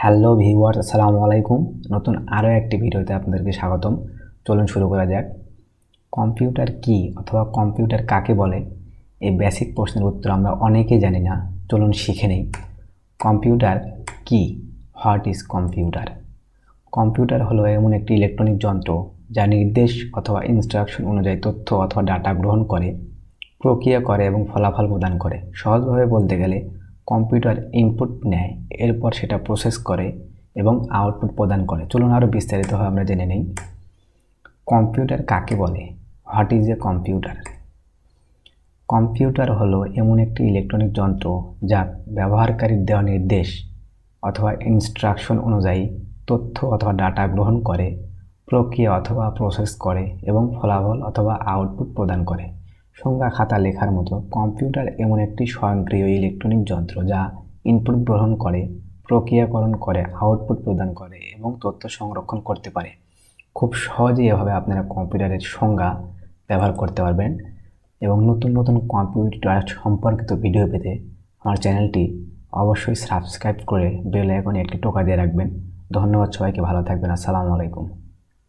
Hello viewers, আসসালামু আলাইকুম। নতুন আরও একটি ভিডিওতে আপনাদেরকে স্বাগতম। চলুন শুরু করা যাক। কম্পিউটার কি অথবা কম্পিউটার কাকে বলে, এই বেসিক প্রশ্নের উত্তর আমরা অনেকেই জানি না। চলুন শিখে নেই। কম্পিউটার কি? What is computer? কম্পিউটার হলো এমন একটি ইলেকট্রনিক যন্ত্র যা নির্দেশ অথবা ইনস্ট্রাকশন অনুযায়ী তথ্য অথবা ডাটা গ্রহণ করে, প্রক্রিয়া করে এবং ফলাফল প্রদান করে। সহজভাবে বলতে গেলে কম্পিউটার ইনপুট নেয়, এরপর সেটা প্রসেস করে এবং আউটপুট প্রদান করে। চলুন আরও বিস্তারিতভাবে আমরা জেনে নেই কম্পিউটার কাকে বলে। What is a computer? Computer হলো এমন একটি ইলেকট্রনিক যন্ত্র যা ব্যবহারকারীর দেওয়া নির্দেশ অথবা ইনস্ট্রাকশন অনুযায়ী তথ্য অথবা ডাটা গ্রহণ করে, প্রক্রিয়া অথবা প্রসেস করে এবং ফলাফল অথবা আউটপুট প্রদান করে। সংজ্ঞা খাতা লেখার মতো কম্পিউটার এমন একটি স্বয়ংক্রিয় ইলেকট্রনিক যন্ত্র যা ইনপুট গ্রহণ করে, প্রক্রিয়াকরণ করে, আউটপুট প্রদান করে এবং তথ্য সংরক্ষণ করতে পারে। খুব সহজেই এভাবে আপনারা কম্পিউটারের সংজ্ঞা ব্যবহার করতে পারবেন এবং নতুন নতুন কম্পিউটার সম্পর্কিত ভিডিও পেতে আমার চ্যানেলটি অবশ্যই সাবস্ক্রাইব করে বেল আইকনে একটি টোকা দিয়ে রাখবেন। ধন্যবাদ সবাইকে, ভালো থাকবেন। আসসালামু আলাইকুম।